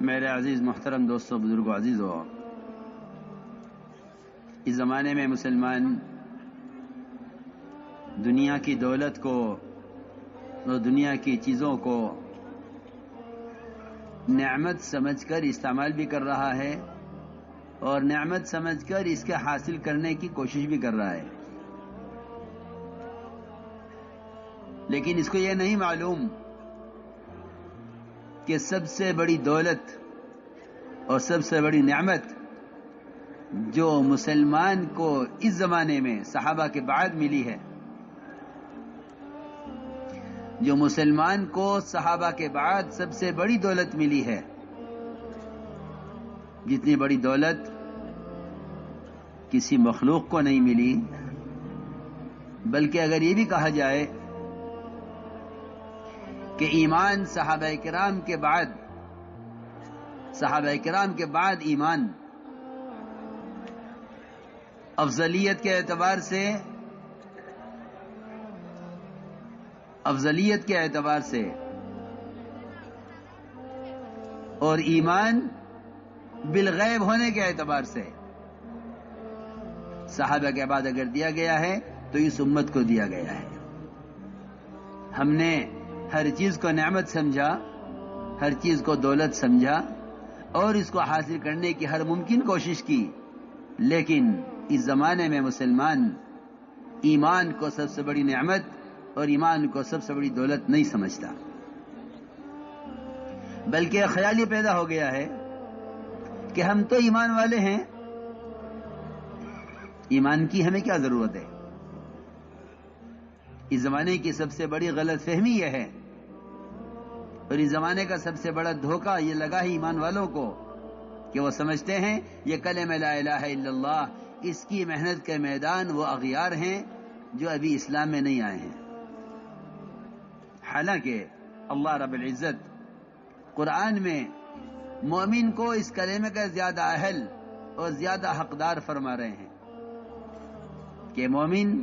میرے عزیز محترم دوستوں، بزرگوں، عزیزوں، اس زمانے میں مسلمان دنیا کی دولت کو اور دنیا کی چیزوں کو نعمت سمجھ کر استعمال بھی کر رہا ہے اور نعمت سمجھ کر اس کے حاصل کرنے کی کوشش بھی کر رہا ہے، لیکن اس کو یہ نہیں معلوم کہ سب سے بڑی دولت اور سب سے بڑی نعمت جو مسلمان کو اس زمانے میں صحابہ کے بعد ملی ہے، جو مسلمان کو صحابہ کے بعد سب سے بڑی دولت ملی ہے، جتنی بڑی دولت کسی مخلوق کو نہیں ملی، بلکہ اگر یہ بھی کہا جائے کہ ایمان صحابہ کرام کے بعد ایمان افضلیت کے اعتبار سے اور ایمان بالغیب ہونے کے اعتبار سے صحابہ کے بعد اگر دیا گیا ہے تو اس امت کو دیا گیا ہے۔ ہم نے ہر چیز کو نعمت سمجھا، ہر چیز کو دولت سمجھا اور اس کو حاصل کرنے کی ہر ممکن کوشش کی، لیکن اس زمانے میں مسلمان ایمان کو سب سے بڑی نعمت اور ایمان کو سب سے بڑی دولت نہیں سمجھتا، بلکہ خیال یہ پیدا ہو گیا ہے کہ ہم تو ایمان والے ہیں، ایمان کی ہمیں کیا ضرورت ہے۔ اس زمانے کی سب سے بڑی غلط فہمی یہ ہے اور اس زمانے کا سب سے بڑا دھوکہ یہ لگا ہے ایمان والوں کو کہ وہ سمجھتے ہیں یہ کلمہ لا الہ الا اللہ، اس کی محنت کے میدان وہ اغیار ہیں جو ابھی اسلام میں نہیں آئے ہیں، حالانکہ اللہ رب العزت قرآن میں مومن کو اس کلمے کا زیادہ اہل اور زیادہ حقدار فرما رہے ہیں کہ مومن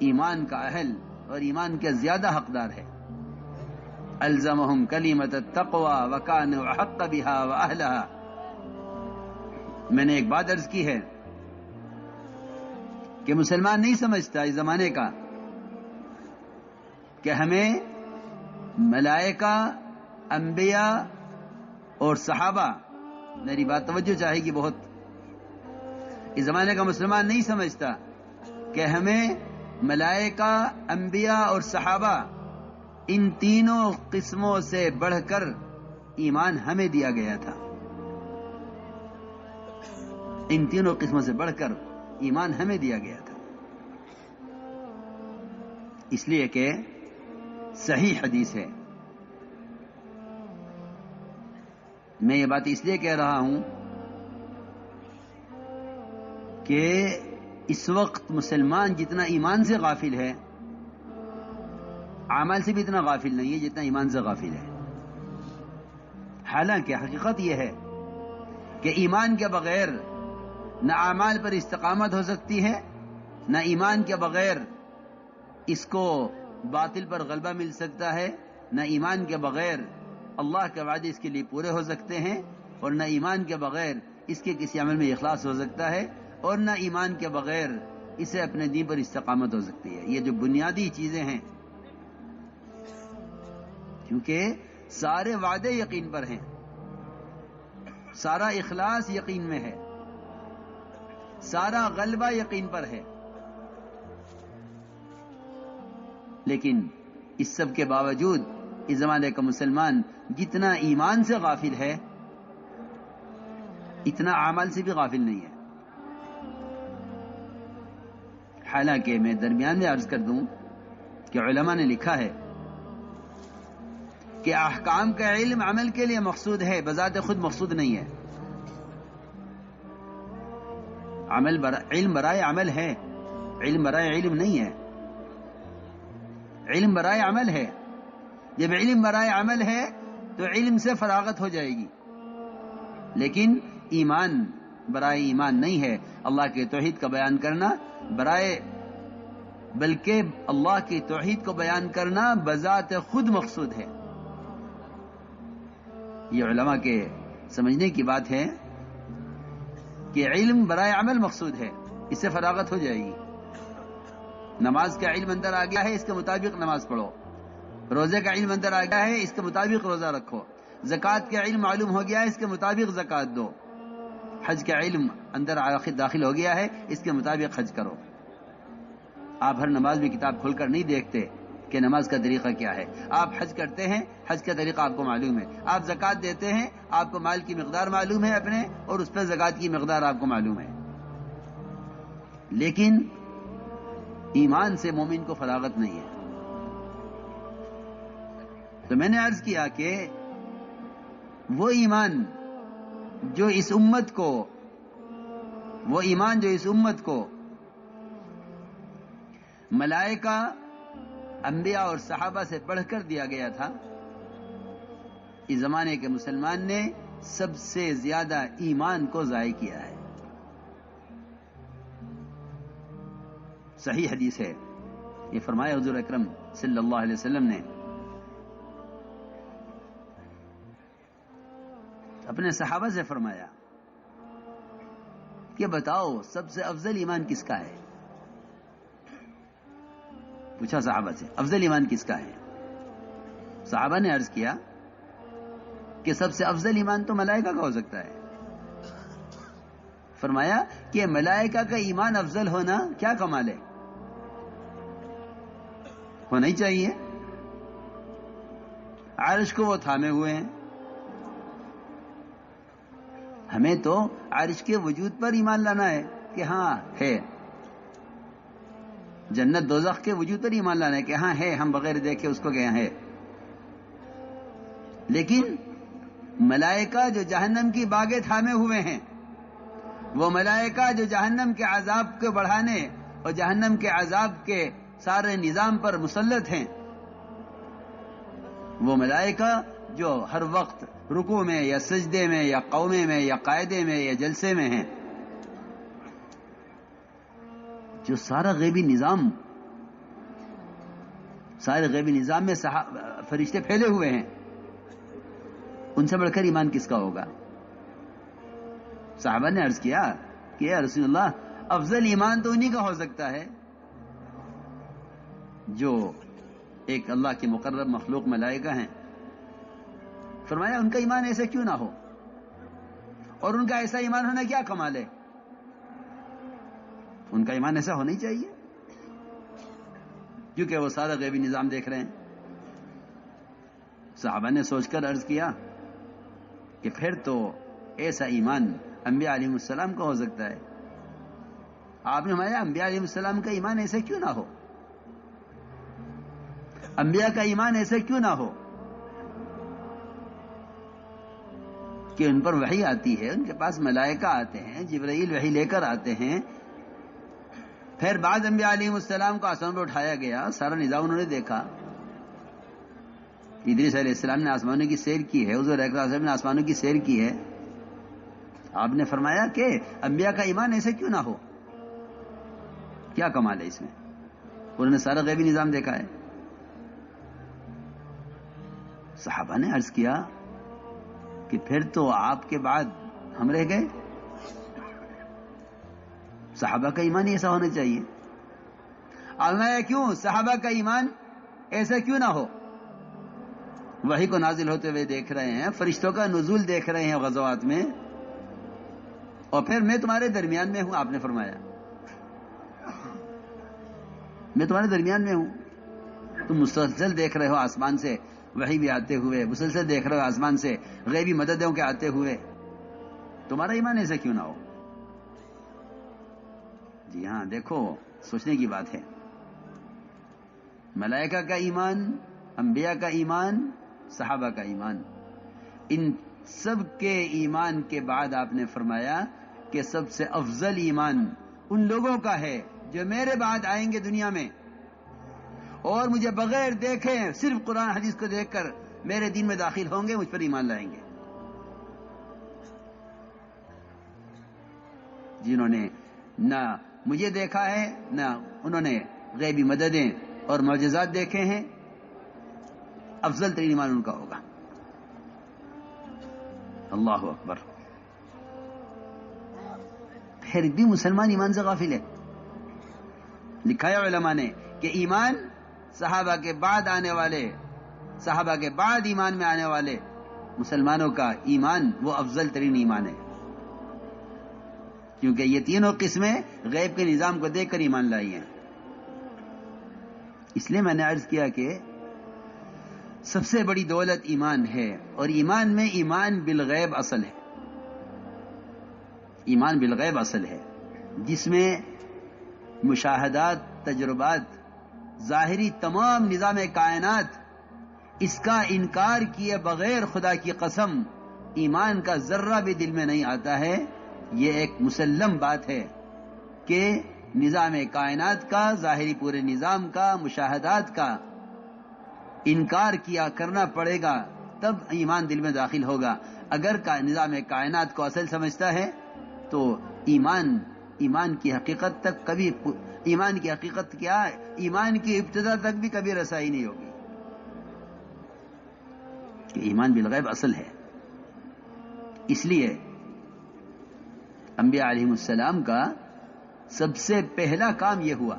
ایمان کا اہل اور ایمان کے زیادہ حقدار ہے۔ الزمہم کلمۃ التقوی وکانوا احق بها واہلها۔ میں نے ایک بات عرض کی ہے کہ مسلمان نہیں سمجھتا اس زمانے کا کہ ہمیں ملائکہ، انبیاء اور صحابہ، میری بات توجہ چاہے گی بہت، اس زمانے کا مسلمان نہیں سمجھتا کہ ہمیں ملائکہ، انبیاء اور صحابہ ان تینوں قسموں سے بڑھ کر ایمان ہمیں دیا گیا تھا، ان تینوں قسموں سے بڑھ کر ایمان ہمیں دیا گیا تھا، اس لیے کہ صحیح حدیث ہے۔ میں یہ بات اس لیے کہہ رہا ہوں کہ اس وقت مسلمان جتنا ایمان سے غافل ہے، اعمال سے بھی اتنا غافل نہیں ہے جتنا ایمان سے غافل ہے۔ حالانکہ حقیقت یہ ہے کہ ایمان کے بغیر نہ اعمال پر استقامت ہو سکتی ہے، نہ ایمان کے بغیر اس کو باطل پر غلبہ مل سکتا ہے، نہ ایمان کے بغیر اللہ کے وعدے اس کے لیے پورے ہو سکتے ہیں، اور نہ ایمان کے بغیر اس کے کسی عمل میں اخلاص ہو سکتا ہے، اور نہ ایمان کے بغیر اسے اپنے دین پر استقامت ہو سکتی ہے۔ یہ جو بنیادی چیزیں ہیں، کیونکہ سارے وعدے یقین پر ہیں، سارا اخلاص یقین میں ہے، سارا غلبہ یقین پر ہے، لیکن اس سب کے باوجود اس زمانے کا مسلمان جتنا ایمان سے غافل ہے اتنا اعمال سے بھی غافل نہیں ہے۔ حالانکہ میں درمیان میں عرض کر دوں کہ علماء نے لکھا ہے کہ احکام کا علم عمل کے لیے مقصود ہے، بذات خود مقصود نہیں ہے۔ علم برائے عمل ہے، علم برائے علم نہیں ہے، علم برائے عمل ہے۔ جب علم برائے عمل ہے تو علم سے فراغت ہو جائے گی، لیکن ایمان برائے ایمان نہیں ہے۔ اللہ کے توحید کا بیان کرنا بلکہ اللہ کی توحید کو بیان کرنا بذات خود مقصود ہے۔ یہ علماء کے سمجھنے کی بات ہے کہ علم برائے عمل مقصود ہے، اس سے فراغت ہو جائے گی. نماز کا علم اندر آ گیا ہے، اس کے مطابق نماز پڑھو. روزے کا علم اندر آ گیا ہے، اس کے مطابق روزہ رکھو. زکوٰۃ کا علم معلوم ہو گیا ہے، اس کے مطابق زکوٰۃ دو. حج کا علم اندر داخل ہو گیا ہے، اس کے مطابق حج کرو. آپ ہر نماز میں کتاب کھول کر نہیں دیکھتے کہ نماز کا طریقہ کیا ہے. آپ حج کرتے ہیں، حج کا طریقہ آپ کو معلوم ہے. آپ زکوٰۃ دیتے ہیں، آپ کو مال کی مقدار معلوم ہے اپنے، اور اس پہ زکوٰۃ کی مقدار آپ کو معلوم ہے. لیکن ایمان سے مومن کو فراغت نہیں ہے. تو میں نے عرض کیا کہ وہ ایمان جو اس امت کو ملائکہ، انبیاء اور صحابہ سے بڑھ کر دیا گیا تھا، اس زمانے کے مسلمان نے سب سے زیادہ ایمان کو ضائع کیا ہے. صحیح حدیث ہے، یہ فرمایا حضور اکرم صلی اللہ علیہ وسلم نے اپنے صحابہ سے فرمایا کہ بتاؤ سب سے افضل ایمان کس کا ہے؟ پوچھا صحابہ سے افضل ایمان کس کا ہے؟ صحابہ نے عرض کیا کہ سب سے افضل ایمان تو ملائکہ کا ہو سکتا ہے. فرمایا کہ ملائکہ کا ایمان افضل ہونا کیا کمال ہے، ہونا ہی چاہیے. عرش کو وہ تھامے ہوئے ہیں، ہمیں تو عرش کے وجود پر ایمان لانا ہے کہ ہاں ہے. جنت دوزخ کے وجود پر ایمان لانا ہے کہ ہاں ہے، ہم بغیر دیکھے اس کو گیا ہے. لیکن ملائکہ جو جہنم کی باغیں تھامے ہوئے ہیں، وہ ملائکہ جو جہنم کے عذاب کو بڑھانے اور جہنم کے عذاب کے سارے نظام پر مسلط ہیں، وہ ملائکہ جو ہر وقت رکوع میں یا سجدے میں یا قومے میں یا قاعدے میں یا جلسے میں ہیں، جو سارے غیبی نظام میں فرشتے پھیلے ہوئے ہیں، ان سے بڑھ کر ایمان کس کا ہوگا؟ صحابہ نے عرض کیا کہ یا رسول اللہ، افضل ایمان تو انہی کا ہو سکتا ہے جو ایک اللہ کے مقرب مخلوق ملائکہ ہیں. فرمایا ان کا ایمان ایسا کیوں نہ ہو، اور ان کا ایسا ایمان ہونا کیا کمال ہے؟ ان کا ایمان ایسا ہونا ہی چاہیے کیونکہ وہ سارا غیبی نظام دیکھ رہے ہیں. صحابہ نے سوچ کر عرض کیا کہ پھر تو ایسا ایمان انبیاء علیہ السلام کا ہو سکتا ہے. آپ نے فرمایا انبیاء علیہ السلام کا ایمان ایسا کیوں نہ ہو، انبیاء کا ایمان ایسا کیوں نہ ہو کہ ان پر وحی آتی ہے، ان کے پاس ملائکہ آتے ہیں، جبرائیل وحی لے کر آتے ہیں. پھر بعد انبیاء علیہ السلام کو آسمان پر اٹھایا گیا، سارا نظام انہوں نے دیکھا. ادریس علیہ السلام نے آسمانوں کی سیر کی ہے، حضور اکرم صلی اللہ علیہ وسلم نے آسمانوں کی سیر کی ہے. آپ نے فرمایا کہ انبیاء کا ایمان ایسے کیوں نہ ہو، کیا کمال ہے اس میں؟ انہوں نے سارا غیبی نظام دیکھا ہے. صحابہ نے عرض کیا کہ پھر تو آپ کے بعد ہم رہ گئے. صحابہ کا ایمان ایسا ہونا چاہیے. فرمایا کیوں صحابہ کا ایمان ایسا کیوں نہ ہو؟ وحی کو نازل ہوتے ہوئے دیکھ رہے ہیں، فرشتوں کا نزول دیکھ رہے ہیں غزوات میں، اور پھر میں تمہارے درمیان میں ہوں. آپ نے فرمایا میں تمہارے درمیان میں ہوں، تم مسلسل دیکھ رہے ہو آسمان سے وحی بھی آتے ہوئے، مسلسل دیکھ رہے ہو آسمان سے غیبی مددوں کے آتے ہوئے، تمہارا ایمان ایسا کیوں نہ ہو؟ جی ہاں، دیکھو سوچنے کی بات ہے. ملائکہ کا ایمان، انبیاء کا ایمان، صحابہ کا ایمان، ان سب کے ایمان کے بعد آپ نے فرمایا کہ سب سے افضل ایمان ان لوگوں کا ہے جو میرے بعد آئیں گے دنیا میں اور مجھے بغیر دیکھے صرف قرآن حدیث کو دیکھ کر میرے دین میں داخل ہوں گے، مجھ پر ایمان لائیں گے. جنہوں نے نہ مجھے دیکھا ہے، نہ انہوں نے غیبی مددیں اور معجزات دیکھے ہیں، افضل ترین ایمان ان کا ہوگا. اللہ اکبر. پھر بھی مسلمان ایمان سے غافل ہے. لکھا ہے علماء نے کہ ایمان صحابہ کے بعد آنے والے، صحابہ کے بعد ایمان میں آنے والے مسلمانوں کا ایمان وہ افضل ترین ایمان ہے، کیونکہ یہ تینوں قسمیں غیب کے نظام کو دیکھ کر ایمان لائی ہیں. اس لیے میں نے عرض کیا کہ سب سے بڑی دولت ایمان ہے، اور ایمان میں ایمان بالغیب اصل ہے. ایمان بالغیب اصل ہے، جس میں مشاہدات، تجربات، ظاہری تمام نظام کائنات، اس کا انکار کیے بغیر خدا کی قسم ایمان کا ذرہ بھی دل میں نہیں آتا ہے. یہ ایک مسلم بات ہے کہ نظام کائنات کا، ظاہری پورے نظام کا، مشاہدات کا انکار کیا کرنا پڑے گا، تب ایمان دل میں داخل ہوگا. اگر نظام کائنات کو اصل سمجھتا ہے تو ایمان کی حقیقت تک کبھی، ایمان کی حقیقت کیا، ایمان کی ابتدا تک بھی کبھی رسائی نہیں ہوگی، کہ ایمان بالغیب اصل ہے. اس لیے انبیاء علیہ السلام کا سب سے پہلا کام یہ ہوا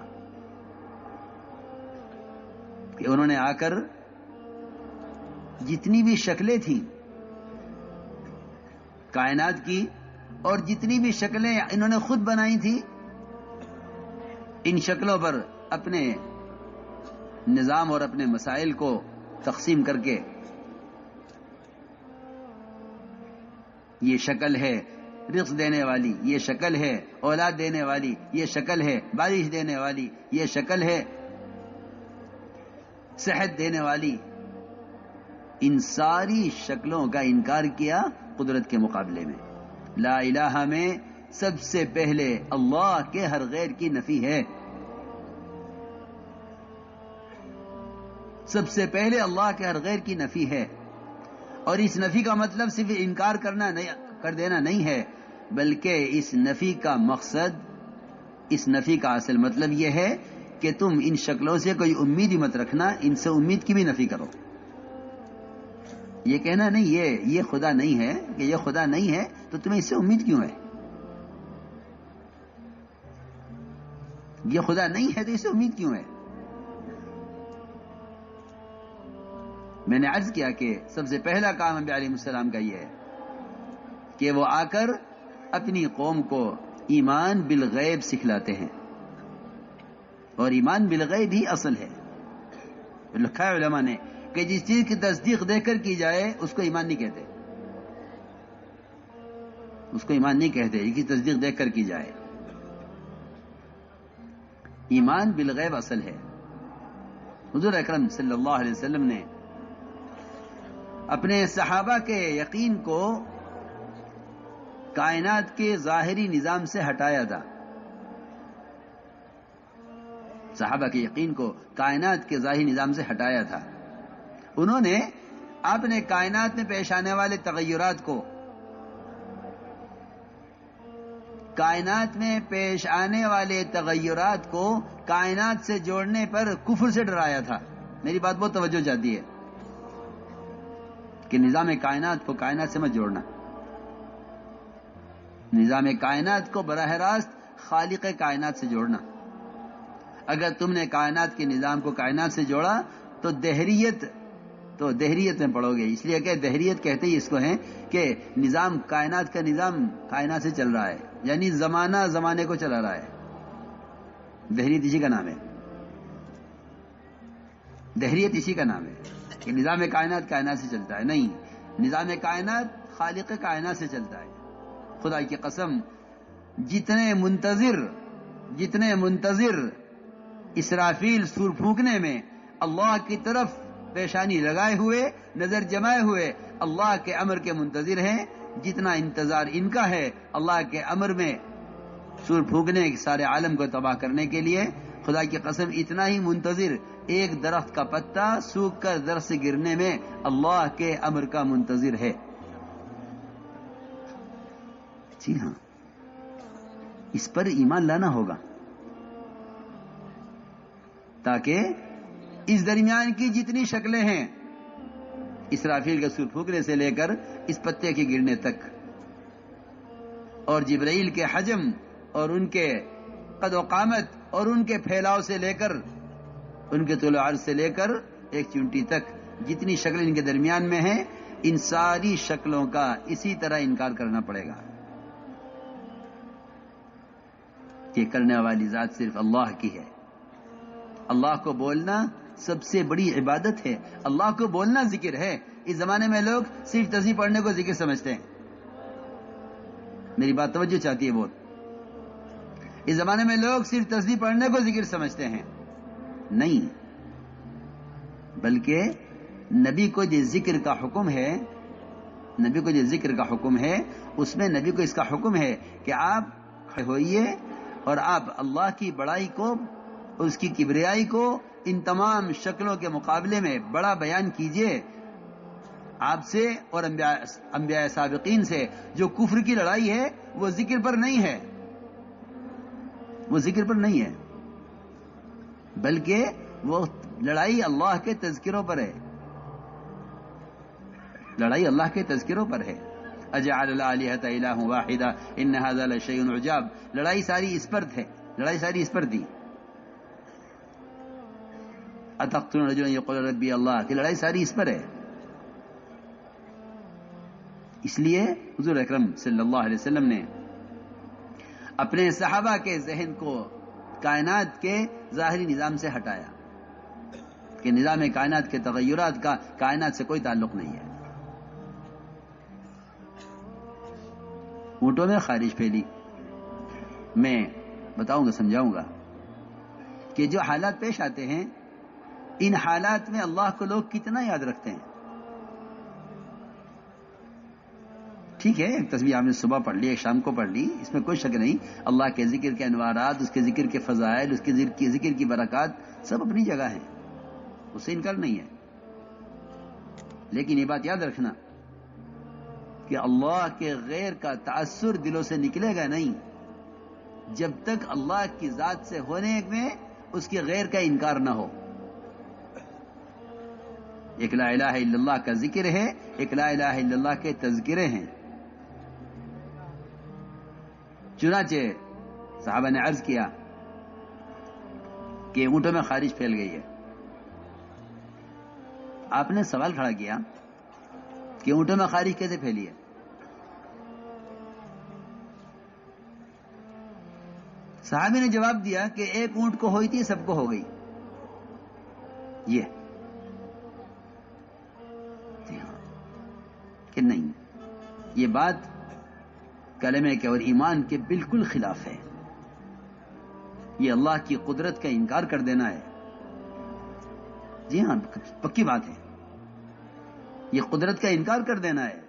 کہ انہوں نے آ کر جتنی بھی شکلیں تھیں کائنات کی، اور جتنی بھی شکلیں انہوں نے خود بنائی تھی، ان شکلوں پر اپنے نظام اور اپنے مسائل کو تقسیم کر کے، یہ شکل ہے رزق دینے والی، یہ شکل ہے اولاد دینے والی، یہ شکل ہے بارش دینے والی، یہ شکل ہے صحت دینے والی، ان ساری شکلوں کا انکار کیا قدرت کے مقابلے میں. لا الہ میں سب سے پہلے اللہ کے ہر غیر کی نفی ہے. سب سے پہلے اللہ کے ہر غیر کی نفی ہے، اور اس نفی کا مطلب صرف انکار کر دینا نہیں ہے، بلکہ اس نفی کا مقصد، اس نفی کا اصل مطلب یہ ہے کہ تم ان شکلوں سے کوئی امید ہی مت رکھنا، ان سے امید کی بھی نفی کرو. یہ کہنا نہیں یہ خدا نہیں ہے، کہ یہ خدا نہیں ہے تو تمہیں اس سے امید کیوں ہے؟ یہ خدا نہیں ہے تو اس سے امید کیوں ہے؟ میں نے عرض کیا کہ سب سے پہلا کام انبیاء علیہ السلام کا یہ ہے کہ وہ آ کر اپنی قوم کو ایمان بالغیب سکھلاتے ہیں، اور ایمان بالغیب ہی اصل ہے. لکھا ہے علماء نے کہ جس چیز کی تصدیق دیکھ کر کی جائے اس کو ایمان نہیں کہتے، اس کو ایمان نہیں کہتے، اس کی تصدیق دیکھ کر کی جائے. ایمان بالغیب اصل ہے. حضور اکرم صلی اللہ علیہ وسلم نے اپنے صحابہ کے یقین کو کائنات کے ظاہری نظام سے ہٹایا تھا. صحابہ کے یقین کو کائنات کے ظاہری نظام سے ہٹایا تھا. انہوں نے اپنے کائنات میں پیش آنے والے تغیرات کو، کائنات میں پیش آنے والے تغیرات کو کائنات سے جوڑنے پر کفر سے ڈرایا تھا. میری بات بہت توجہ چاہتی ہے کہ نظام کائنات کو کائنات سے مت جوڑنا. نظام کائنات کو براہ راست خالق کائنات سے جوڑنا. اگر تم نے کائنات کے نظام کو کائنات سے جوڑا تو دہریت میں پڑو گے. اس لیے کہ دہریت کہتے ہی اس کو ہیں کہ نظام کائنات کا نظام کائنات سے چل رہا ہے، یعنی زمانہ زمانے کو چلا رہا ہے. دہریت اسی کا نام ہے. دہریت اسی کا نام ہے کہ نظام کائنات کائنات سے چلتا ہے. نہیں، نظام کائنات خالق کائنات سے چلتا ہے. خدا کی قسم، جتنے منتظر اسرافیل سور پھونکنے میں اللہ کی طرف پیشانی لگائے ہوئے، نظر جمائے ہوئے اللہ کے امر کے منتظر ہیں، جتنا انتظار ان کا ہے اللہ کے امر میں سور پھونکنے سارے عالم کو تباہ کرنے کے لیے، خدا کی قسم اتنا ہی منتظر ایک درخت کا پتا سوکھ کر درخت سے گرنے میں اللہ کے امر کا منتظر ہے. جی ہاں، اس پر ایمان لانا ہوگا تاکہ اس درمیان کی جتنی شکلیں ہیں، اسرافیل کے سور پھونکنے سے لے کر اس پتے کے گرنے تک، اور جبرائیل کے حجم اور ان کے قد و قامت اور ان کے پھیلاؤ سے لے کر ان کے طول و عرض سے لے کر ایک چونٹی تک جتنی شکل ان کے درمیان میں ہے، ان ساری شکلوں کا اسی طرح انکار کرنا پڑے گا کہ کرنے والی ذات صرف اللہ کی ہے۔ اللہ کو بولنا سب سے بڑی عبادت ہے، اللہ کو بولنا ذکر ہے۔ اس زمانے میں لوگ صرف تسبیح پڑھنے کو ذکر سمجھتے ہیں، میری بات توجہ چاہتی ہے بہت۔ اس زمانے میں لوگ صرف تسبیح پڑھنے کو ذکر سمجھتے ہیں، نہیں، بلکہ نبی کو جو ذکر کا حکم ہے، نبی کو جو ذکر کا حکم ہے، اس میں نبی کو اس کا حکم ہے کہ آپ کھڑے ہوئیے اور آپ اللہ کی بڑائی کو، اس کی کبریائی کو ان تمام شکلوں کے مقابلے میں بڑا بیان کیجئے۔ آپ سے اور انبیاء سابقین سے جو کفر کی لڑائی ہے وہ ذکر پر نہیں ہے، وہ ذکر پر نہیں ہے، بلکہ وہ لڑائی اللہ کے تذکروں پر ہے، لڑائی اللہ کے تذکروں پر ہے۔ اجعل الآلہۃ الہ واحدہ ان ھذا لشیء عجاب، لڑائی ساری اس پر تھے، لڑائی ساری اس پر تھی۔ اتقتلون رجلا یقول ربی اللہ، کی لڑائی ساری اس پر ہے۔ اس لیے حضور اکرم صلی اللہ علیہ وسلم نے اپنے صحابہ کے ذہن کو کائنات کے ظاہری نظام سے ہٹایا کہ نظام کائنات کے تغیرات کا کائنات سے کوئی تعلق نہیں ہے۔ اونٹوں میں خارش پھیلی، میں بتاؤں گا، سمجھاؤں گا کہ جو حالات پیش آتے ہیں، ان حالات میں اللہ کو لوگ کتنا یاد رکھتے ہیں۔ ٹھیک ہے، ایک تسبیح آپ نے صبح پڑھ لی، ایک شام کو پڑھ لی، اس میں کوئی شک نہیں، اللہ کے ذکر کے انوارات، اس کے ذکر کے فضائل، اس کے ذکر کی برکات سب اپنی جگہ ہیں، اس سے انکار نہیں ہے۔ لیکن یہ بات یاد رکھنا کہ اللہ کے غیر کا تأثر دلوں سے نکلے گا نہیں جب تک اللہ کی ذات سے ہونے میں اس کے غیر کا انکار نہ ہو۔ ایک لا الہ الا اللہ کا ذکر ہے، ایک لا الہ الا اللہ کے تذکرے ہیں۔ چنانچہ صحابہ نے عرض کیا کہ اونٹوں میں خارش پھیل گئی ہے۔ آپ نے سوال کھڑا کیا کہ اونٹوں میں خارش کیسے پھیلی ہے؟ صحابی نے جواب دیا کہ ایک اونٹ کو ہوئی تھی، سب کو ہو گئی۔ یہ کہ نہیں، یہ بات کلمے کے اور ایمان کے بالکل خلاف ہے۔ یہ اللہ کی قدرت کا انکار کر دینا ہے۔ جی ہاں، پکی بات ہے، یہ قدرت کا انکار کر دینا ہے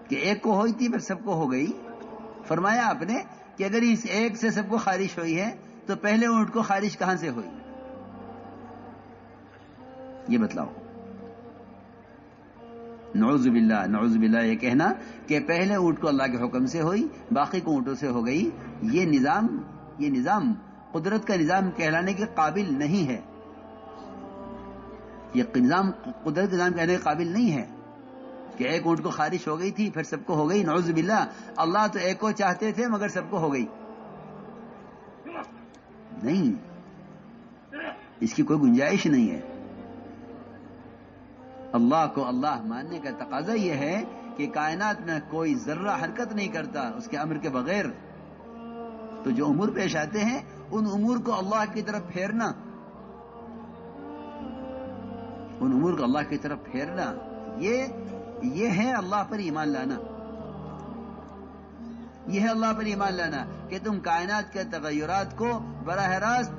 کہ ایک کو ہوئی تھی پھر سب کو ہو گئی۔ فرمایا آپ نے کہ اگر اس ایک سے سب کو خارش ہوئی ہے تو پہلے اونٹ کو خارش کہاں سے ہوئی؟ یہ بتلاؤ۔ نعوذ باللہ، نعوذ باللہ، یہ کہنا کہ پہلے اونٹ کو اللہ کے حکم سے ہوئی، باقی کو اونٹوں سے ہو گئی، یہ نظام قدرت کا نظام کہلانے کے قابل نہیں ہے۔ یہ نظام قدرت کا نظام کہنے کے قابل نہیں ہے کہ ایک اونٹ کو خارش ہو گئی تھی پھر سب کو ہو گئی۔ نعوذ باللہ، اللہ تو ایک کو چاہتے تھے مگر سب کو ہو گئی، نہیں، اس کی کوئی گنجائش نہیں ہے۔ اللہ کو اللہ ماننے کا تقاضا یہ ہے کہ کائنات میں کوئی ذرہ حرکت نہیں کرتا اس کے امر کے بغیر، تو جو امور پیش آتے ہیں ان امور کو اللہ کی طرف پھیرنا، ان امور کو اللہ کی طرف پھیرنا، یہ ہے اللہ پر ایمان لانا، یہ ہے اللہ پر ایمان لانا کہ تم کائنات کے تغیرات کو براہ راست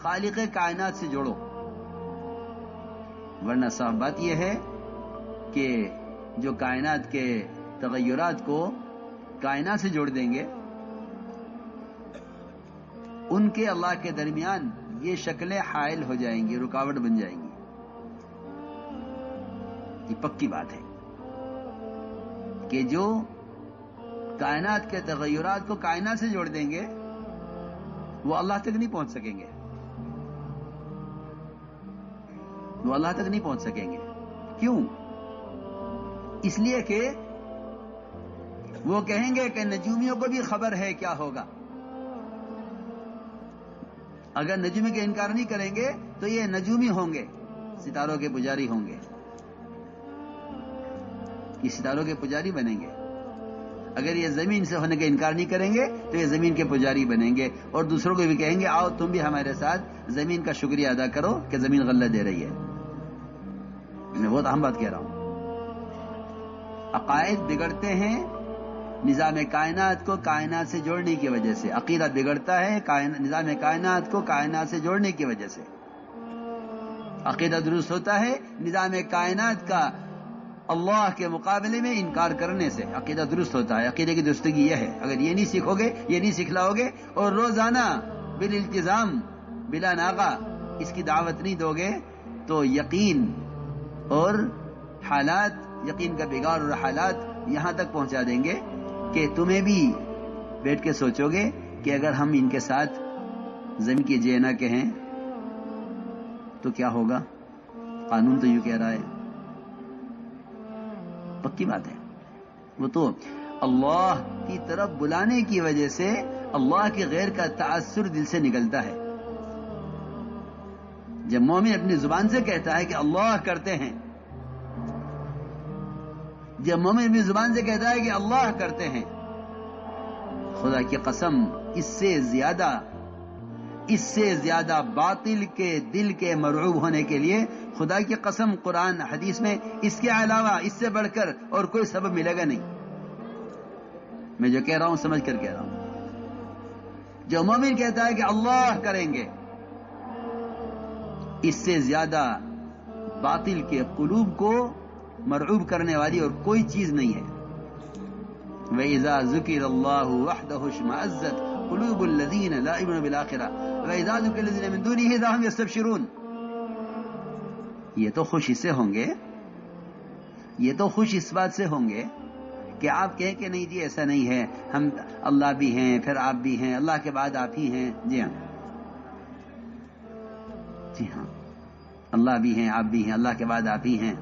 خالق کائنات سے جوڑو۔ ورنہ صاف بات یہ ہے کہ جو کائنات کے تغیرات کو کائنات سے جوڑ دیں گے، ان کے اللہ کے درمیان یہ شکلیں حائل ہو جائیں گی، رکاوٹ بن جائیں گی۔ یہ پکی بات ہے کہ جو کائنات کے تغیرات کو کائنات سے جوڑ دیں گے وہ اللہ تک نہیں پہنچ سکیں گے، وہ اللہ تک نہیں پہنچ سکیں گے، کیوں؟ اس لیے کہ وہ کہیں گے کہ نجومیوں کو بھی خبر ہے کیا ہوگا. اگر نجومی کا انکار نہیں کریں گے تو یہ نجومی ہوں گے، ستاروں کے پجاری ہوں گے، یہ ستاروں کے پجاری بنیں گے. اگر یہ زمین سے ہونے کا انکار نہیں کریں گے تو یہ زمین کے پجاری بنیں گے، اور دوسروں کو بھی کہیں گے آؤ تم بھی ہمارے ساتھ زمین کا شکریہ ادا کرو کہ زمین غلہ دے رہی ہے. میں بہت اہم بات کہہ رہا ہوں. عقائد بگڑتے ہیں نظام کائنات کو کائنات سے جوڑنے کی وجہ سے. عقیدہ بگڑتا ہے نظام کائنات کو کائنات سے جوڑنے کی وجہ سے. عقیدہ درست ہوتا ہے نظام کائنات کا اللہ کے مقابلے میں انکار کرنے سے. عقیدہ درست ہوتا ہے. عقیدے کی درستگی یہ ہے، اگر یہ نہیں سیکھو گے، یہ نہیں سکھلاؤ گے اور روزانہ بالالتزام بلا ناغہ اس کی دعوت نہیں دو گے تو یقین اور حالات، یقین کا بگاڑ اور حالات یہاں تک پہنچا دیں گے کہ تمہیں بھی بیٹھ کے سوچو گے کہ اگر ہم ان کے ساتھ زمین کی جے نہ کہیں تو کیا ہوگا. قانون تو یوں کہہ رہا ہے، پکی بات ہے. وہ تو اللہ کی طرف بلانے کی وجہ سے اللہ کے غیر کا تاثر دل سے نکلتا ہے. جب مومن اپنی زبان سے کہتا ہے کہ اللہ کرتے ہیں، جب مومن اپنی زبان سے کہتا ہے کہ اللہ کرتے ہیں، خدا کی قسم اس سے زیادہ باطل کے دل کے مرعوب ہونے کے لیے خدا کی قسم قرآن حدیث میں اس کے علاوہ اس سے بڑھ کر اور کوئی سبب ملے گا نہیں. میں جو کہہ رہا ہوں سمجھ کر کہہ رہا ہوں. جو مومن کہتا ہے کہ اللہ کریں گے، اس سے زیادہ باطل کے قلوب کو مرعوب کرنے والی اور کوئی چیز نہیں ہے. وَإِذَا ذُكِرَ اللَّهُ وَحْدَهُ اشْمَأَزَّتْ قُلُوبُ الَّذِينَ لَا يُؤْمِنُونَ بِالْآخِرَةِ وَإِذَا ذُكِرَ الَّذِينَ مِن دُونِهِ إِذَا هُمْ يَسْتَبْشِرُونَ. یہ تو خوش اس سے ہوں گے، یہ تو خوش اس بات سے ہوں گے کہ آپ کہیں کہ نہیں جی ایسا نہیں ہے، ہم اللہ بھی ہیں پھر آپ بھی ہیں، اللہ کے بعد آپ ہی ہیں. جی ہاں، جی ہاں، اللہ بھی ہیں آپ بھی ہیں، اللہ کے بعد آپ ہی ہیں.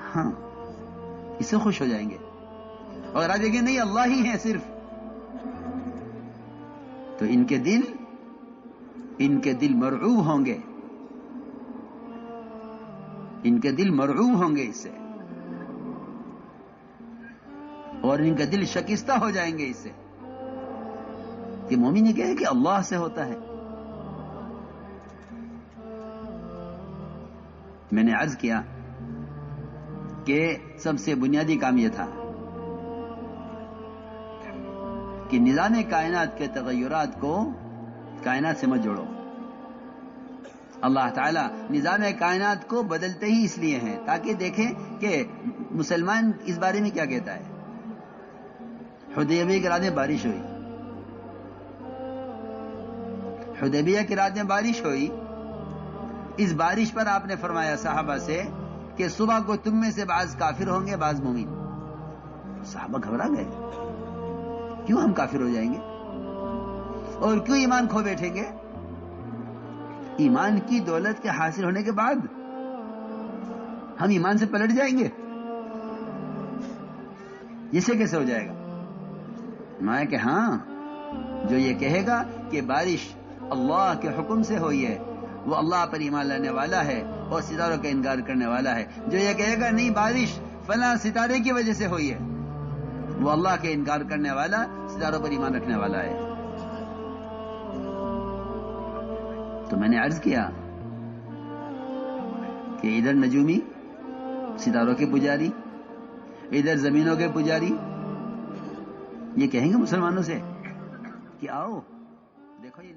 ہاں، اس سے خوش ہو جائیں گے. اور آج دیکھیں نہیں اللہ ہی ہیں صرف، تو ان کے دل مرعوب ہوں گے، ان کے دل مرعوب ہوں گے اس سے، اور ان کا دل شکستہ ہو جائیں گے اس سے کہ مومن یہ کہے کہ اللہ سے ہوتا ہے. میں نے عرض کیا کہ سب سے بنیادی کام یہ تھا کہ نظام کائنات کے تغیرات کو کائنات سے مت جوڑو. اللہ تعالیٰ نظام کائنات کو بدلتے ہی اس لیے ہیں تاکہ دیکھیں کہ مسلمان اس بارے میں کیا کہتا ہے. حدیبیہ کی رات میں بارش ہوئی، حدیبیہ کی رات میں بارش ہوئی. اس بارش پر آپ نے فرمایا صحابہ سے کہ صبح کو تم میں سے بعض کافر ہوں گے بعض مومن. صحابہ گھبرا گئے، کیوں ہم کافر ہو جائیں گے اور کیوں ایمان کھو بیٹھیں گے؟ ایمان کی دولت کے حاصل ہونے کے بعد ہم ایمان سے پلٹ جائیں گے؟ یہ سے کیسے ہو جائے گا؟ میں کہ ہاں، جو یہ کہے گا کہ بارش اللہ کے حکم سے ہوئی ہے وہ اللہ پر ایمان لانے والا ہے اور ستاروں کا انکار کرنے والا ہے. جو یہ کہے گا نہیں بارش فلاں ستارے کی وجہ سے ہوئی ہے وہ اللہ کے انکار کرنے والا، ستاروں پر ایمان رکھنے والا ہے. تو میں نے عرض کیا کہ ادھر نجومی ستاروں کے پجاری، ادھر زمینوں کے پجاری، یہ کہیں گے مسلمانوں سے کہ آؤ دیکھو یہ